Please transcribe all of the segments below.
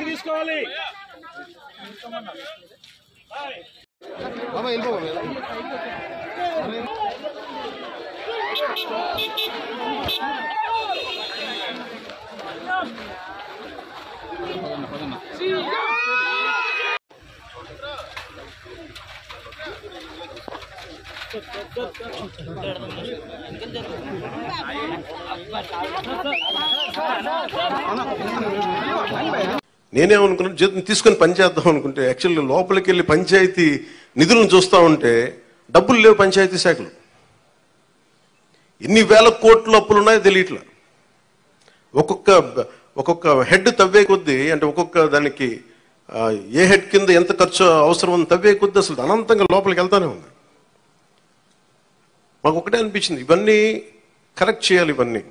తీసుకోవాలి నేనేమనుకున్నాను, జీతం తీసుకొని పనిచేద్దాం అనుకుంటే యాక్చువల్గా లోపలికి వెళ్ళి పంచాయతీ నిధులను చూస్తూ ఉంటే డబ్బులు లేవు. పంచాయతీ శాఖలు ఎన్ని వేల కోట్ల అప్పులు ఉన్నాయో తెలియట్లా. ఒక్కొక్క హెడ్ తవ్వే కొద్దీ, అంటే ఒక్కొక్క దానికి ఏ హెడ్ కింద ఎంత ఖర్చు అవసరం ఉంది తవ్వే కొద్దీ అసలు అనంతంగా లోపలికి వెళ్తానే ఉంది. మాకు ఒకటే అనిపించింది, ఇవన్నీ కరెక్ట్ చేయాలి. ఇవన్నీ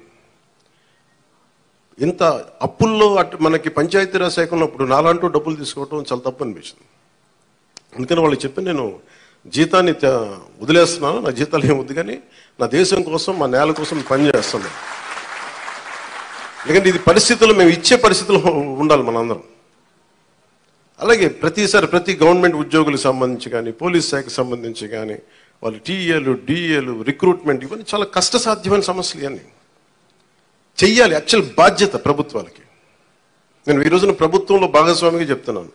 ఇంత అప్పుల్లో మనకి పంచాయతీరాజ్ శాఖ ఉన్నప్పుడు నాలంటూ డబ్బులు తీసుకోవడం చాలా తప్పు అనిపించింది. అందుకని వాళ్ళకి చెప్పి నేను జీతాన్ని వదిలేస్తున్నాను, నా జీతాలు ఏం వద్దు, కానీ నా దేశం కోసం, మా నేల కోసం పనిచేస్తున్నాను. ఎందుకంటే ఇది పరిస్థితుల్లో మేము ఇచ్చే పరిస్థితుల్లో ఉండాలి మనందరం. అలాగే ప్రతిసారి ప్రతి గవర్నమెంట్ ఉద్యోగులకు సంబంధించి కానీ, పోలీస్ శాఖకు సంబంధించి కానీ, వాళ్ళు టీఏలు, డిఏలు, రిక్రూట్మెంట్, ఇవన్నీ చాలా కష్టసాధ్యమైన సమస్యలు. ఇవన్నీ చెయ్యాలి, యాక్చువల్ బాధ్యత ప్రభుత్వాలకి. నేను ఈ రోజున ప్రభుత్వంలో భాగస్వామిగా చెప్తున్నాను.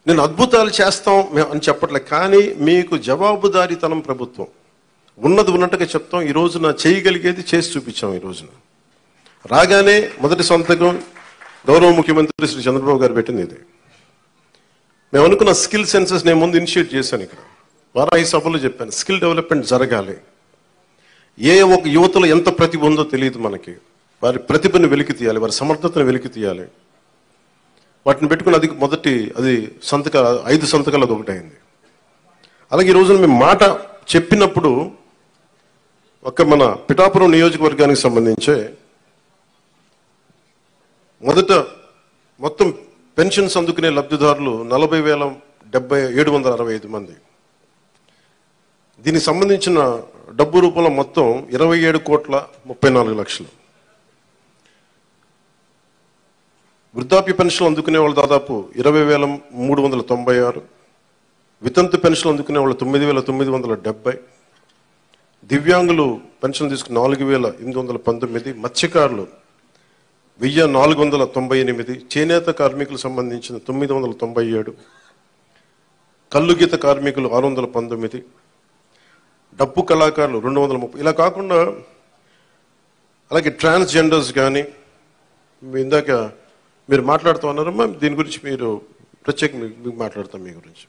నేను అద్భుతాలు చేస్తాం అని చెప్పట్లే, కానీ మీకు జవాబుదారీతనం ప్రభుత్వం ఉన్నది ఉన్నట్టుగా చెప్తాం. ఈ రోజున చేయగలిగేది చేసి చూపించాం. ఈ రోజున రాగానే మొదటి సంతకం గౌరవ ముఖ్యమంత్రి శ్రీ చంద్రబాబు గారు పెట్టింది ఇది. మేము అనుకున్న స్కిల్ సెన్సెస్ నేను ముందు ఇనిషియేట్ చేశాను. ఇక్కడ వారాహి సభలో చెప్పాను, స్కిల్ డెవలప్మెంట్ జరగాలి. ఒక యువతలో ఎంత ప్రతిభ ఉందో తెలియదు మనకి. వారి ప్రతిభను వెలికి తీయాలి, వారి సమర్థతను వెలికి తీయాలి. వాటిని పెట్టుకుని అది 5 సంతకాలు అది ఒకటి అయింది. అలాగే ఈ రోజున మేము మాట చెప్పినప్పుడు మన పిఠాపురం నియోజకవర్గానికి సంబంధించే మొత్తం పెన్షన్స్ అందుకునే లబ్ధిదారులు 40,765 మంది. దీనికి సంబంధించిన డబ్బు రూపంలో మొత్తం 27,34,00,000. వృద్ధాప్య పెన్షన్లు అందుకునే వాళ్ళు దాదాపు 20,396, వితంతు పెన్షన్లు అందుకునే వాళ్ళు 9,970, దివ్యాంగులు పెన్షన్ తీసుకుని 4,819, మత్స్యకారులు 1,498, చేనేత కార్మికులకు సంబంధించిన 997, కల్లుగీత కార్మికులు 619, డప్పు కళాకారులు 230. ఇలా కాకుండా అలాగే ట్రాన్స్జెండర్స్ కానీ, ఇందాక మీరు మాట్లాడుతూ ఉన్నారమ్మా, దీని గురించి మీరు ప్రత్యేకంగా మీకు మాట్లాడతాం మీ గురించి.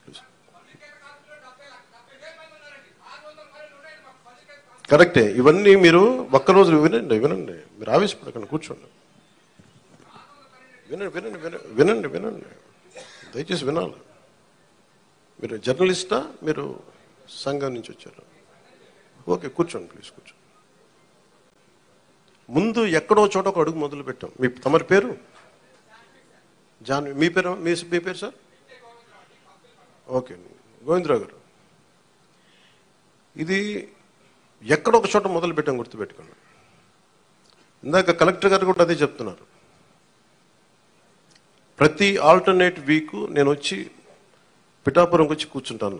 కరెక్టే, ఇవన్నీ మీరు ఒక్కరోజు వినండి, మీరు ఆవేశపడకండి, కూర్చోండి, వినండి, దయచేసి వినాలి. మీరు జర్నలిస్టా, మీరు సంఘం నుంచి వచ్చారు? ఓకే, కూర్చోండి, ప్లీజ్ కూర్చోండి. ముందు ఎక్కడో చోట ఒక అడుగు మొదలు పెట్టాం. తమరి పేరు మీ పేరు సార్? ఓకే, గోవిందరావు గారు. ఇది ఎక్కడో ఒక చోట మొదలు పెట్టాం, గుర్తుపెట్టుకోండి. ఇందాక కలెక్టర్ గారు కూడా అదే చెప్తున్నారు. ప్రతి ఆల్టర్నేట్ వీక్ నేను వచ్చి పిఠాపురంకి వచ్చి కూర్చుంటాను.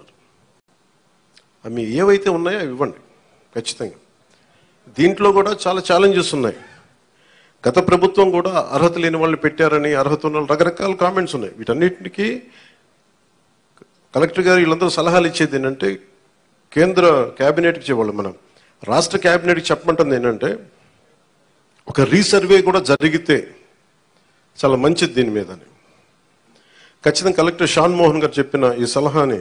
అవి ఏవైతే ఉన్నాయో అవి ఇవ్వండి ఖచ్చితంగా. దీంట్లో కూడా చాలా ఛాలెంజెస్ ఉన్నాయి. గత ప్రభుత్వం కూడా అర్హత లేని వాళ్ళని పెట్టారని, అర్హత ఉన్న రకరకాల కామెంట్స్ ఉన్నాయి. వీటన్నిటికీ కలెక్టర్ గారు వీళ్ళందరూ సలహాలు ఇచ్చేది ఏంటంటే, కేంద్ర క్యాబినెట్కి ఇచ్చేవాళ్ళు, మనం రాష్ట్ర క్యాబినెట్కి చెప్పమంటుంది ఏంటంటే, ఒక రీసర్వే కూడా జరిగితే చాలా మంచిది దీని మీద. ఖచ్చితంగా కలెక్టర్ షాన్ మోహన్ గారు చెప్పిన ఈ సలహాని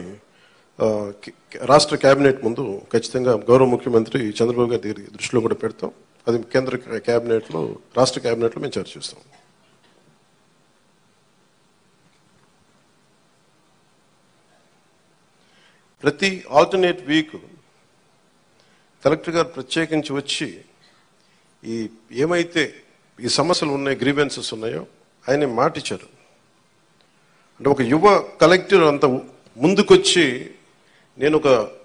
రాష్ట్ర క్యాబినెట్ ముందు ఖచ్చితంగా గౌరవ ముఖ్యమంత్రి చంద్రబాబు గారి దృష్టిలో కూడా పెడతాం. అది కేంద్ర క్యాబినెట్లో, రాష్ట్ర క్యాబినెట్లో మేము చర్చిస్తాం. ప్రతి ఆల్టర్నేట్ వీక్ కలెక్టర్ గారు ప్రత్యేకించి వచ్చి ఏమైతే ఈ సమస్యలు ఉన్నాయో, గ్రీవెన్సెస్ ఉన్నాయో ఆయన మాట ఇచ్చారు. అంటే ఒక యువ కలెక్టర్ అంత ముందుకొచ్చి నేను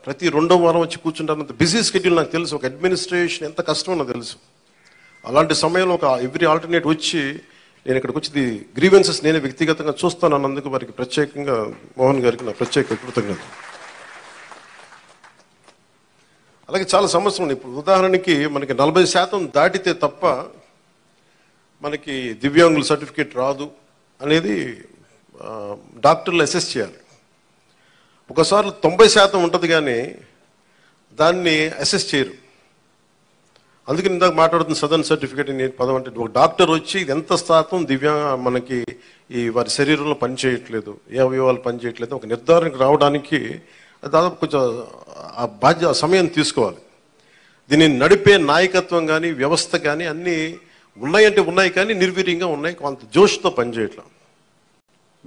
ప్రతి 2వ వారం వచ్చి కూర్చుంటానంత బిజీ స్కెడ్యూల్ నాకు తెలుసు. ఒక అడ్మినిస్ట్రేషన్ ఎంత కష్టమో నాకు తెలుసు. అలాంటి సమయంలో ఎవ్రీ ఆల్టర్నేట్ వచ్చి నేను ఇక్కడికి వచ్చి గ్రీవెన్సెస్ నేనే వ్యక్తిగతంగా చూస్తాను అన్నందుకు వారికి ప్రత్యేకంగా మోహన్ గారికి నా ప్రత్యేక కృతజ్ఞత. అలాగే చాలా సమస్యలు ఉన్నాయి. ఇప్పుడు ఉదాహరణకి మనకి 40% దాటితే తప్ప మనకి దివ్యాంగుల సర్టిఫికేట్ రాదు అనేది డాక్టర్లు అసెస్ చేయాలి. ఒకసారి 90% ఉంటుంది కానీ దాన్ని అసెస్ చేయరు. అందుకని ఇందాక మాట్లాడుతున్న సదరన్ సర్టిఫికేట్ నేను పదం అంటే ఒక డాక్టర్ వచ్చి ఇది ఎంత శాతం మనకి వారి శరీరంలో పనిచేయట్లేదు, ఏ అవయవాలు పనిచేయట్లేదు ఒక నిర్ధారణకు రావడానికి దాదాపు కొంచెం ఆ సమయం తీసుకోవాలి. దీన్ని నడిపే నాయకత్వం కానీ వ్యవస్థ కానీ అన్నీ ఉన్నాయంటే ఉన్నాయి కానీ నిర్వీర్యంగా ఉన్నాయి, కొంత జోష్తో పనిచేయట్లేదు.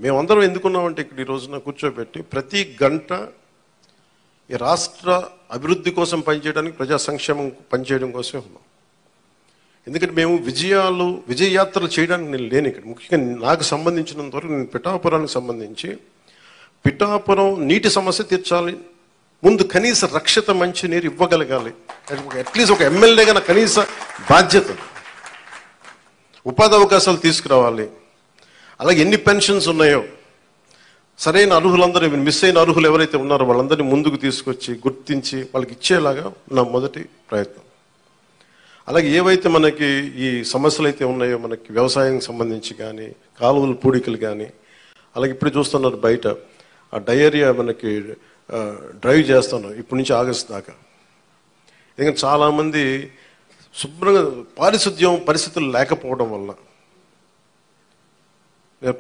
మేమందరం ఎందుకున్నామంటే ఇక్కడ ఈ రోజున కూర్చోబెట్టి ప్రతి గంట ఈ రాష్ట్ర అభివృద్ధి కోసం పనిచేయడానికి, ప్రజా సంక్షేమం పనిచేయడం కోసమే ఉన్నాం. ఎందుకంటే మేము విజయయాత్రలు చేయడానికి నేను లేను ఇక్కడ. ముఖ్యంగా నాకు సంబంధించినంత వరకు నేను పిఠాపురానికి సంబంధించి పిఠాపురం నీటి సమస్య తీర్చాలి, ముందు కనీస రక్షిత మంచినీరు ఇవ్వగలగాలి, అట్లీస్ట్ ఒక ఎమ్మెల్యేగా నా కనీస బాధ్యత, ఉపాధి అవకాశాలు తీసుకురావాలి. అలాగే ఎన్ని పెన్షన్స్ ఉన్నాయో సరైన అర్హులందరూ మిస్ అయిన అర్హులు ఎవరైతే ఉన్నారో వాళ్ళందరినీ ముందుకు తీసుకొచ్చి గుర్తించి వాళ్ళకి ఇచ్చేలాగా నా మొదటి ప్రయత్నం. అలాగే ఏవైతే మనకి ఈ సమస్యలు అయితే ఉన్నాయో మనకి వ్యవసాయం సంబంధించి కానీ కాలువలు పూడికలు కానీ, అలాగే ఇప్పుడు చూస్తున్నారు బయట ఆ డయేరియా మనకి డ్రైవ్ చేస్తున్నాం ఇప్పటి నుంచి ఆగస్టు దాకా. ఎందుకంటే చాలామంది శుభ్రంగా పారిశుద్ధ్యం పరిస్థితులు లేకపోవడం వల్ల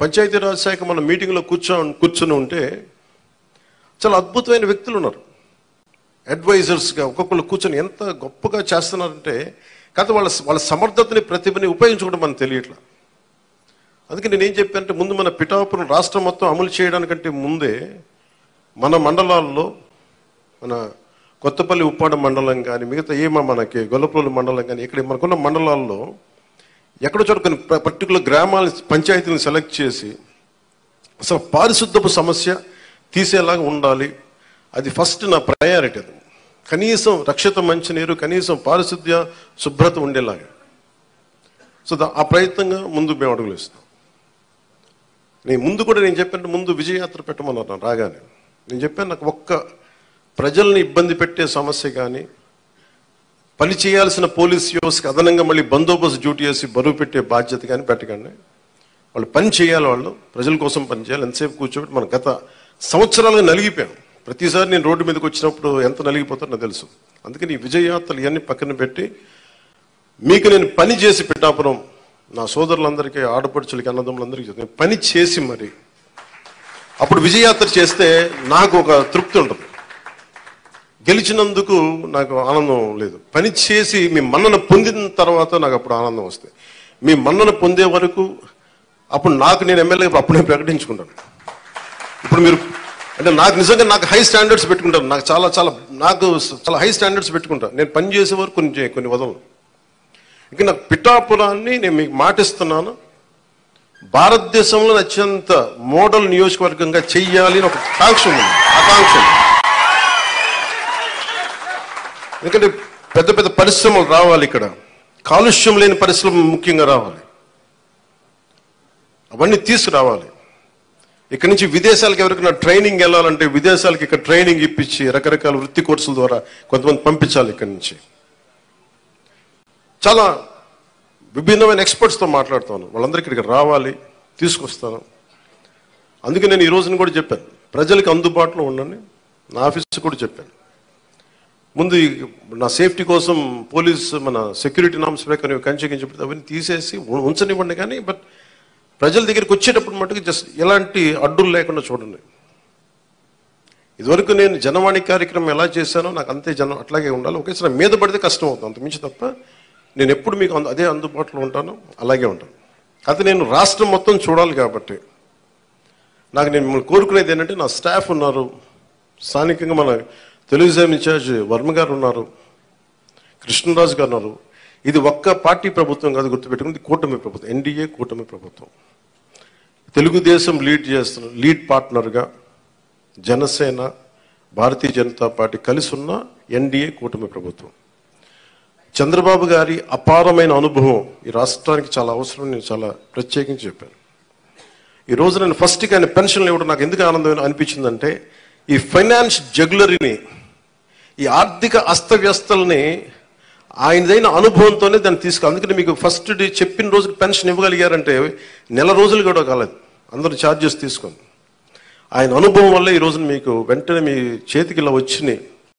పంచాయతీరాజ్ శాఖ మన మీటింగ్లో కూర్చొని ఉంటే చాలా అద్భుతమైన వ్యక్తులు ఉన్నారు, అడ్వైజర్స్గా ఒక్కొక్కరు కూర్చొని ఎంత గొప్పగా చేస్తున్నారంటే కాదు వాళ్ళ సమర్థతని ప్రతిభని ఉపయోగించుకోవడం మనకు తెలియట్లా. అందుకే నేనేం చెప్పానంటే ముందు మన పిఠాపురం రాష్ట్రం మొత్తం అమలు చేయడానికంటే ముందే మన మండలాల్లో మన కొత్తపల్లి ఉప్పాడ మండలం కానీ మిగతా మనకి గొల్లపల్లి మండలం కానీ ఇక్కడ మనకున్న మండలాల్లో ఎక్కడో చోట కొన్ని పర్టికులర్ గ్రామాల పంచాయతీలను సెలెక్ట్ చేసి అసలు పారిశుద్ధపు సమస్య తీసేలాగా ఉండాలి. అది ఫస్ట్ నా ప్రయారిటీ. అది కనీసం రక్షిత మంచినీరు, కనీసం పారిశుద్ధ్య శుభ్రత ఉండేలాగా. సో ఆ ప్రయత్నంగా ముందు మేము అడుగులు ఇస్తాం. నేను చెప్పాను ముందు విజయయాత్ర పెట్టమన్నారు రాగానే. నేను చెప్పాను నాకు ఒక్క ప్రజల్ని ఇబ్బంది పెట్టే సమస్య కానీ పని చేయాల్సిన పోలీస్ వ్యవస్థకి అదనంగా మళ్ళీ బందోబస్తు డ్యూటీ చేసి బరువు పెట్టే బాధ్యత కానీ పెట్టకండి. వాళ్ళు పని చేయాలి, వాళ్ళు ప్రజల కోసం పని చేయాలి. ఎంతసేపు కూర్చోబెట్టి మనం గత సంవత్సరాలుగా నలిగిపోయాం. ప్రతిసారి నేను రోడ్డు మీదకి వచ్చినప్పుడు ఎంత నలిగిపోతారో నాకు తెలుసు. అందుకని ఈ విజయయాత్రలు ఇవన్నీ పక్కన పెట్టి మీకు నేను పని చేసి పిఠాపురం నా సోదరులందరికీ ఆడపడుచులకి అన్నదమ్ములందరికీ నేను పని చేసి మరి అప్పుడు విజయయాత్ర చేస్తే నాకు ఒక తృప్తి ఉంటుంది. గెలిచినందుకు నాకు ఆనందం లేదు, పని చేసి మీ మన్నన పొందిన తర్వాత నాకు అప్పుడు ఆనందం వస్తుంది. మీ మన్నన పొందే వరకు అప్పుడు నేను ఎమ్మెల్యే అప్పుడు నేను ప్రకటించుకుంటాను. ఇప్పుడు మీరు అంటే నాకు నిజంగా నాకు హై స్టాండర్డ్స్ పెట్టుకుంటాను, నాకు చాలా హై స్టాండర్డ్స్ పెట్టుకుంటాను. నేను పని చేసే వరకు కొన్ని వదలను. ఇక నాకు పిఠాపురాన్ని నేను మీకు మాటిస్తున్నాను, భారతదేశంలో అత్యంత మోడల్ నియోజకవర్గంగా చెయ్యాలి అని ఒక ఆకాంక్ష. ఎందుకంటే పెద్ద పెద్ద పరిశ్రమలు రావాలి, ఇక్కడ కాలుష్యం లేని పరిశ్రమ ముఖ్యంగా రావాలి, అవన్నీ తీసుకురావాలి. ఇక్కడ నుంచి విదేశాలకు ఎవరికైనా ట్రైనింగ్ వెళ్ళాలంటే విదేశాలకు ఇక్కడ ట్రైనింగ్ ఇప్పించి రకరకాల వృత్తి కోర్సుల ద్వారా కొంతమంది పంపించాలి. ఇక్కడి నుంచి చాలా విభిన్నమైన ఎక్స్పర్ట్స్తో మాట్లాడుతాను, వాళ్ళందరికీ ఇక్కడికి రావాలి, తీసుకొస్తాను. అందుకే నేను ఈ రోజున కూడా చెప్పాను ప్రజలకు అందుబాటులో ఉండండి. నా ఆఫీస్ కూడా చెప్పాను ముందు నా సేఫ్టీ కోసం పోలీస్ మన సెక్యూరిటీ నామ్స్ ప్రకారం కంచె అవన్నీ తీసేసి ఉంచనివ్వండి, కానీ బట్ ప్రజల దగ్గరికి వచ్చేటప్పుడు మటుకు జస్ట్ ఎలాంటి అడ్డులు లేకుండా చూడండి. ఇదివరకు నేను జనవాణి కార్యక్రమం ఎలా చేశానో నాకు అంతే జనం అట్లాగే ఉండాలి. ఒకేసారి మీద పడితే కష్టం అవుతుంది, అంత మించి తప్ప నేను ఎప్పుడు మీకు అదే అందుబాటులో ఉంటాను, అలాగే ఉంటాను. అయితే నేను రాష్ట్రం మొత్తం చూడాలి కాబట్టి నేను మిమ్మల్ని కోరుకునేది ఏంటంటే నా స్టాఫ్ ఉన్నారు, స్థానికంగా మన తెలుగుదేశం ఇన్ఛార్జ్ వర్మ గారు ఉన్నారు, కృష్ణరాజు గారు ఉన్నారు. ఇది ఒక్క పార్టీ ప్రభుత్వం కాదు, గుర్తుపెట్టుకుంది కూటమి ప్రభుత్వం, ఎన్డీఏ కూటమి ప్రభుత్వం. తెలుగుదేశం లీడ్ పార్ట్నర్గా జనసేన, భారతీయ జనతా పార్టీ కలిసి ఉన్న ఎన్డీఏ కూటమి ప్రభుత్వం. చంద్రబాబు గారి అపారమైన అనుభవం ఈ రాష్ట్రానికి చాలా అవసరం. నేను చాలా ప్రత్యేకించి చెప్పాను. ఈ రోజు నేను ఫస్ట్ ఆయన పెన్షన్లు ఇవ్వడం నాకు ఎందుకు ఆనందం అనిపించిందంటే, ఈ ఫైనాన్స్ జగ్యులరీని, ఈ ఆర్థిక అస్తవ్యస్తల్ని ఆయనదైన అనుభవంతోనే దాన్ని అందుకని మీకు ఫస్ట్ డే చెప్పిన రోజుకి పెన్షన్ ఇవ్వగలిగారంటే నెల రోజులు కూడా కాలేదు, అందరూ ఛార్జెస్ తీసుకొని. ఆయన అనుభవం వల్ల ఈ రోజున మీకు వెంటనే మీ చేతికి ఇలా వచ్చినాయి.